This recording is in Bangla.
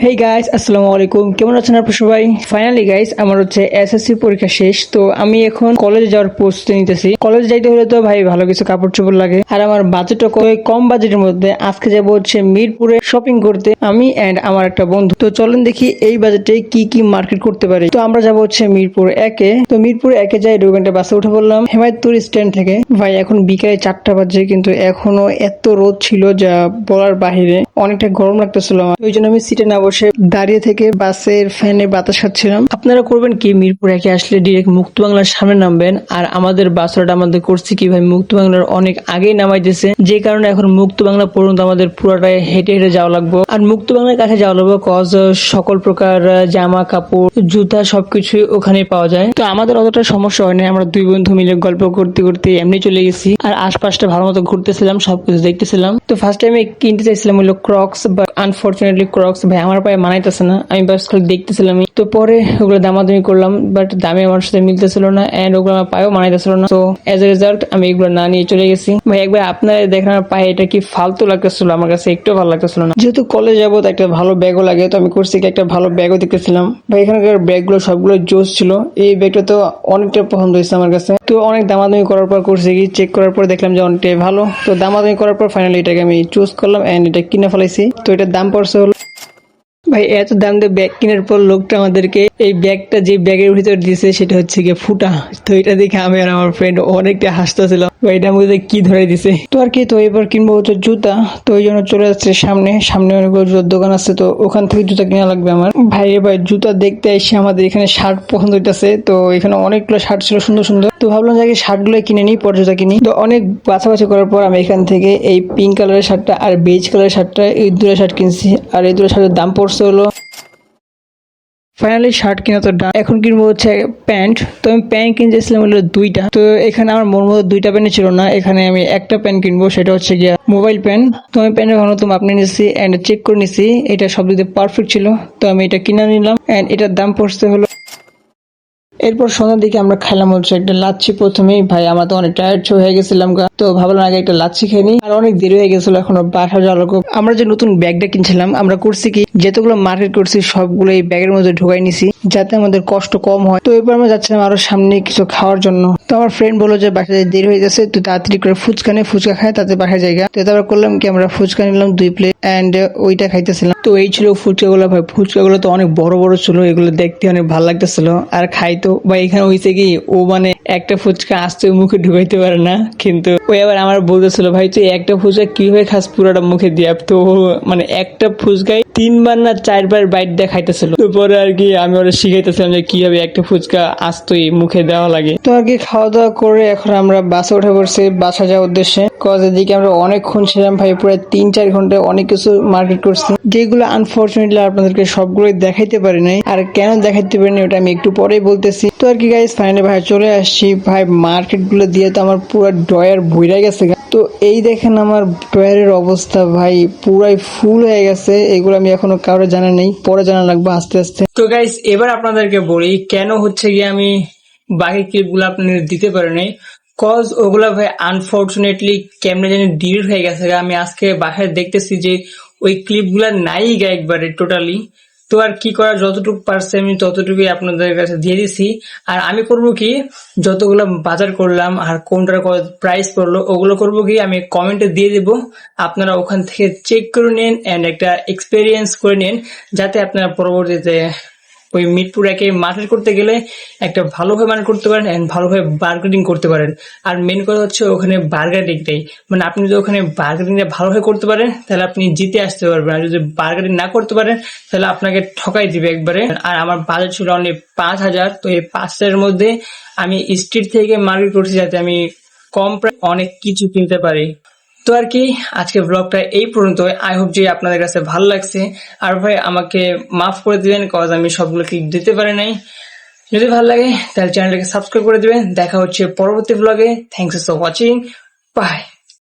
হেই গাইস, আসসালামু আলাইকুম। কেমন আছেন আপনারা সবাই? ফাইনালি গাইস, আমার হচ্ছে এসএসসি পরীক্ষা শেষ। তো আমি এখন কলেজে যাওয়ার প্রস্তুতি নিতেছি। কলেজে যাইতে হলে তো ভাই ভালো কিছু কাপড় চোপড় লাগে, আর আমার বাজেটও কম বাজেটের মধ্যে। আজকে যাবো হচ্ছে মিরপুরে শপিং করতে, আমি এন্ড আমার একটা বন্ধু। তো চলেন দেখি এই বাজেটে কি কি মার্কেট করতে পারি। তো আমরা যাবো হচ্ছে মিরপুর একে। তো মিরপুর একে যাই, 2 ঘন্টা বাসে উঠে পড়লাম হেমায়তপুর স্ট্যান্ড থেকে। ভাই এখন বিকালে 4টা বাজে, কিন্তু এখনো এত রোদ ছিল যা বলার বাহিরে। অনেকটা গরম লাগতেছিল আমার, ওই জন্য আমি সিটে না বসে দাঁড়িয়ে থেকে বাসের ফ্যানে বাতাস খাচ্ছিলাম। আপনারা করবেন কি, মিরপুর একে আসলে ডিরেক্ট মুক্ত বাংলার সামনে নামবেন। আর আমাদের বাসটা আমাদের করছে কি ভাই, মুক্ত বাংলার অনেক আগেই নামাই দিয়েছে, যে কারণে এখন মুক্ত বাংলা পর্যন্ত আমাদের পুরোটাই হেঁটে হেঁটে যাওয়া লাগবে। আর মুক্ত বাংলার কাছে যাওয়া লাগবে কজ সকল প্রকার জামা কাপড় জুতা সবকিছু ওখানে পাওয়া যায়। তো আমাদের অতটা সমস্যা হয় না, আমরা 2 বন্ধু মিলে গল্প করতে করতে এমনি চলে গেছি। আর আশপাশটা ভালো মতো ঘুরতেছিলাম, সবকিছু দেখতেছিলাম। তো ফার্স্ট টাইমে কিনতে চাইছিলাম হলো ক্রক্স, বাট আনফরচুনেটলি ক্রক্স ভাই আমার পায়ে মানাইতেছে না। আমি বাস খালি দেখতেছিলাম। তো পরে ওগুলো দামাদামি করলাম, বাট দামে আমার সাথে মিলতেছিল না, এন্ড ওগুলো আমার পায়েও মানাইতেছিল না। তো এজ এ রেজাল্ট আমি এগুলো না নিয়ে চলে গেছি। ভাই একবার আপনারা দেখেন আমার পায়ে এটা কি ফালতু লাগতেছিল, আমার কাছে একটু ভালো লাগতেছিল না। যেহেতু কলেজ যাবো তো একটা ভালো ব্যাগও লাগে, তো আমি করছি কি একটা ভালো ব্যাগও দেখতেছিলাম। ভাই এখানকার ব্যাগগুলো সবগুলো জোস ছিল। এই ব্যাগটা তো অনেকটা পছন্দ হয়েছে আমার কাছে। তো অনেক দামাদামি করার পর করছি কি, চেক করার পর দেখলাম যে অনেকটাই ভালো। তো দামাদামি করার পর ফাইনালি এটাকে আমি চুজ করলাম এন্ড এটা কিনে ফেলাইছি। তো এটার দাম পড়ছে হলো ভাই, এত দাম দিয়ে ব্যাগ কেনার পর লোকটা আমাদেরকে এই ব্যাগটা যে ব্যাগের ভিতর দিয়েছে সেটা হচ্ছে গিয়ে ফুটা। তো এটা দেখে আমি আর আমার ফ্রেন্ড অনেকটা হাসতেছিল, এটার মধ্যে কি ধরে দিছে। তো আর কি, তো এবার কিনবো হচ্ছে জুতা। তো ওই জন্য চলে যাচ্ছে সামনে অনেকগুলো জুতার দোকান আছে, তো ওখান থেকে জুতা কিনা লাগবে আমার। ভাই এবার জুতা দেখতে এসে আমাদের এখানে শার্ট পছন্দ হইতেছে। তো এখানে অনেকগুলো শার্ট ছিল সুন্দর সুন্দর। তো ভাবলাম যে আগে শার্ট গুলো কিনে নিই, পরে জুতা কিনি। তো অনেক বাছাবাছি করার পর আমি এখান থেকে এই পিঙ্ক কালারের শার্টটা আর বেজ কালারের শার্টটা, এই দুটো শার্ট কিনছি। আর এই দুটো শার্টের দাম পড়ছে হলো ফাইনালি শার্ট কিনা তো ডান। এখন কিনবো হচ্ছে প্যান্ট। তো আমি প্যান্ট কিনতেছিলাম হলো 2টা। তো এখানে আমার মন মতো 2টা প্যান্ট ছিল না, এখানে আমি একটা প্যান্ট কিনবো, সেটা হচ্ছে গিয়া মোবাইল প্যান্ট। তো আমি প্যান্টের ঘনত্ব মাপনে নিচ্ছি এন্ড চেক করে নিচ্ছি, এটা সব দিকে পারফেক্ট ছিল। তো আমি এটা কিনে নিলাম এন্ড এটার দাম পড়ছে হলো। এরপর সন্ধ্যার দিকে আমরা খেলাম হচ্ছে একটা লাচ্ছি। প্রথমেই ভাই আমার তো অনেক টায়ার্ড হয়ে গেছিলাম, তো ভাবলাম আগে একটা লাচ্ছি খেয়ে নিই। আর অনেক দেরি হয়ে গেছিল, এখনো বাসা যাওয়ার লোক। আমরা যে নতুন ব্যাগটা কিনছিলাম, আমরা করছি কি যেতগুলো মার্কেট করছি সবগুলো এই ব্যাগের মধ্যে ঢুকাই নিছি, যাতে আমাদের কষ্ট কম হয়। তো এরপর আমরা যাচ্ছিলাম আরো সামনে কিছু খাওয়ার জন্য। তো আমার ফ্রেন্ড বললো যে বাসায় দেরি হয়ে যাচ্ছে, তুই তাড়াতাড়ি করে ফুচকা খায় তাতে বাসায় জায়গা। তো তারপর করলাম কি, আমরা ফুচকা নিলাম 2 প্লেট এন্ড ওইটা খাইতেছিলাম। তো এই ছিল ফুচকাগুলো। ভাই ফুচকাগুলো তো অনেক বড় বড় ছিল, এগুলো দেখতে অনেক ভালো লাগতেছিল। আর খাইতো ভাই, এখানে হয়েছে কি ও মানে একটা ফুচকা আসতে মুখে ঢুকাইতে পারে না, কিন্তু ওই আবার আমার বলতেছিল ভাই তুই একটা ফুচকা কিভাবে খাস পুরোটা মুখে দিয়া। তো মানে একটা ফুচকায় 3বার না 4বার বাইট দিয়ে খাইতেছিল। তো পরে আর কি আমি ওরা শিখাইতেছিলাম যে কিভাবে একটা ফুচকা আসতোই মুখে দেওয়া লাগে। তো আর কি খাওয়া দাওয়া করে এখন আমরা বাসে উঠে পড়ছি বাসা যাওয়ার উদ্দেশ্যে। কজ এদিকে আমরা অনেকক্ষণ ছিলাম ভাই, প্রায় 3-4 ঘন্টা অনেক কিছু মার্কেট করছি, যেগুলো আনফরচুনেটলি আপনাদেরকে সবগুলোই দেখাইতে পারি নাই। আর কেন দেখাইতে পারিনি ওটা আমি একটু পরেই বলতেছি। তো আর কি গাইস, ফাইনালি ভাই চলে আসছি। ভাই মার্কেট গুলো দিয়ে তো আমার পুরো ড্রয়ার ভইরা গেছে। তো এই দেখেন আমার ড্রয়ারের অবস্থা ভাই, পুরাই ফুল হয়ে গেছে। এগুলো আমি এখনো কারো জানা নেই, পরে জানা লাগবে আস্তে আস্তে। তো গাইস এবার আপনাদেরকে বলি কেন হচ্ছে গিয়ে আমি বাকি ক্লিপ গুলো আপনাদের দিতে পারি নাই। কজ ওগুলা ভাই আনফরচুনেটলি কেমনে জানি ডিলিট হয়ে গেছে। আমি আজকে বাসায় দেখতেছি যে ওই ক্লিপ গুলা নাই গা একবারে টোটালি। তো আর কি করার, যতটুকু পারছি আমি ততটুকুই আপনাদের কাছে দিয়ে দিছি। আর আমি করব কি, যতগুলো বাজার করলাম আর কোনটার কত প্রাইস পড়লো ওগুলো করব কি আমি কমেন্টে দিয়ে দিব, আপনারা ওখান থেকে চেক করে নিন এন্ড একটা এক্সপেরিয়েন্স করে নিন, যাতে আপনারা পরবর্তীতে ওই মিরপুর একে মার্কেট করতে গেলে একটা ভালোভাবে মার্কেট করতে পারেন এন্ড ভালোভাবে বার্গেনিং করতে পারেন। আর মেন কথা হচ্ছে ওখানে বার্গেনিংটাই, মানে আপনি যদি ওখানে বার্গেনিংটা ভালোভাবে করতে পারেন তাহলে আপনি জিতে আসতে পারবেন। আর যদি বার্গেনিং না করতে পারেন তাহলে আপনাকে ঠকাই দিবে একবারে। আর আমার বাজেট ছিল অনলি 5,000। তো এই 5,000-এর মধ্যে আমি স্ট্রিট থেকে মার্কেট করছি যাতে আমি কম প্রাইস অনেক কিছু কিনতে পারি। তো আর কি আজকে ব্লগটা এই পর্যন্ত। আই হোপ যে আপনাদের কাছে ভালো লাগছে। আর ভাই আমাকে মাফ করে দিবেন কজ আমি সবগুলো ক্লিপ দিতে পারি নাই। যদি ভালো লাগে তাহলে চ্যানেলটাকে সাবস্ক্রাইব করে দিবেন। দেখা হচ্ছে পরবর্তী ব্লগে। Thanks for watching, by.